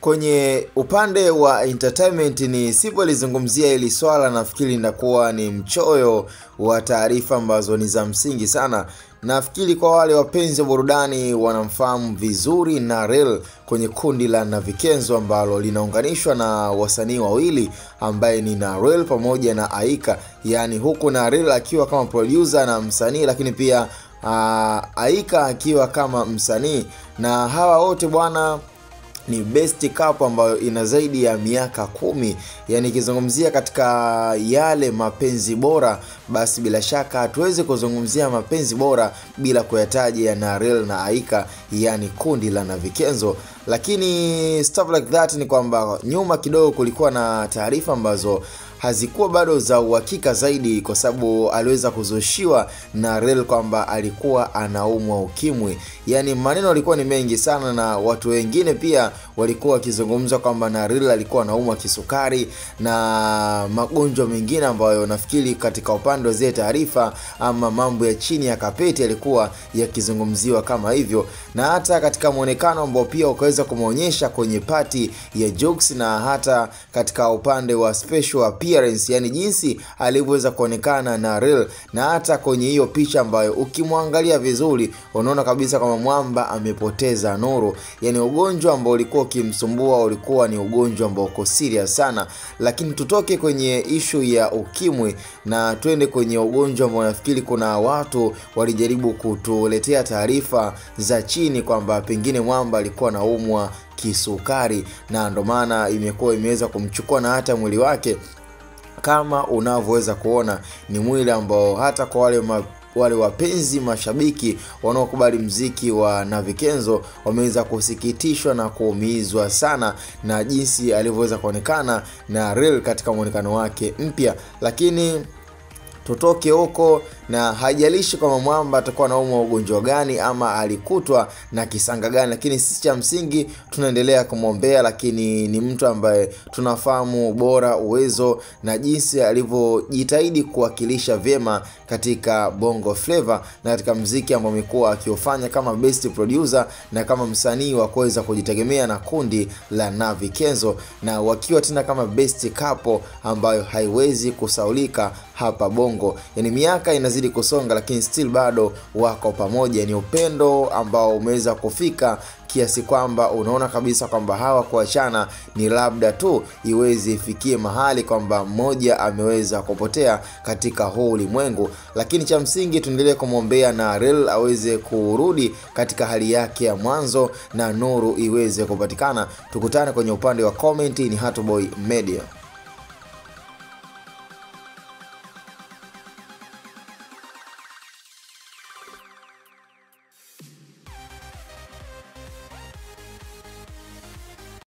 Kwenye upande wa entertainment ni sipolizungumzia hili swala, nafikiri linakuwa ni mchoyo wa taarifa ambazo ni za msingi sana. Nafikiri kwa wale wapenzi wa burudani wanamfahamu vizuri Narel kwenye kundi la Navikenzo ambalo linaunganishwa na wasanii wawili ambaye ni Narel pamoja na Aika. Yani huku Narel akiwa kama producer na msanii, lakini pia Aika akiwa kama msanii, na hawa wote bwana ni best couple ambayo ina zaidi ya miaka 10. Yani kizungumzia katika yale mapenzi bora, basi bila shaka hatuwezi kuzungumzia mapenzi bora bila kuyataja ya Narel na Aika, yani kundi la Navikenzo. Lakini stuff like that ni kwamba nyuma kidogo kulikuwa na taarifa ambazo hazikuwa bado za uhakika zaidi, kwa sababu aliweza kuzushiwa Narel kwamba alikuwa anaumwa ukimwi. Yani maneno yalikuwa ni mengi sana, na watu wengine pia walikuwa wakizungumza kwamba Narel alikuwa anaumwa kisukari na magonjwa mengine ambayo nafikiri katika upande wa zile taarifa ama mambo ya chini ya kapeti yalikuwa yakizungumziwa kama hivyo. Na hata katika muonekano ambao pia ukaweza kumuonyesha kwenye party ya Jux, na hata katika upande wa special appearance, yani jinsi alivyoweza kuonekana Narel, na hata kwenye hiyo picha ambayo ukimwangalia vizuri unaona kabisa kama mwamba amepoteza nuru. Yani ugonjwa ambao ulikuwa ukimsumbua ulikuwa ni ugonjwa ambao uko serious sana. Lakini tutoke kwenye issue ya ukimwi na twende kwenye ugonjwa ambao nafikiri kuna watu walijaribu kutuletea taarifa za chini kwamba pengine mwamba alikuwa anaumwa kisukari, na ndo maana imeweza kumchukua na hata mwili wake kama unavyoweza kuona ni mwili ambao hata kwa wale wapenzi mashabiki wanaokubali mziki wa Navikenzo wameweza kusikitishwa na kuumizwa sana na jinsi alivyoweza kuonekana Narel katika muonekano wake mpya. Lakini tutoke huko, na haijalishi kama mwamba atakuwa anaumwa ugonjwa gani ama alikutwa na kisanga gani, lakini sisi cha msingi tunaendelea kumwombea. Lakini ni mtu ambaye tunafahamu bora uwezo na jinsi alivyojitahidi kuwakilisha vyema katika Bongo Flava na katika muziki ambao amekuwa akiufanya kama best producer na kama msanii wa kuweza kujitegemea na kundi la Navikenzo, na wakiwa tena kama best couple ambayo haiwezi kusaulika hapa Bongo. Yani miaka inazidi kusonga, lakini still bado wako pamoja. Ni upendo ambao umeweza kufika kiasi kwamba unaona kabisa kwamba hawa kuachana ni labda tu iweze ifikie mahali kwamba mmoja ameweza kupotea katika huu ulimwengu. Lakini cha msingi tuendelee kumwombea Narel aweze kurudi katika hali yake ya mwanzo na nuru iweze kupatikana. Tukutane kwenye upande wa comment. Ni Hatoboy Media.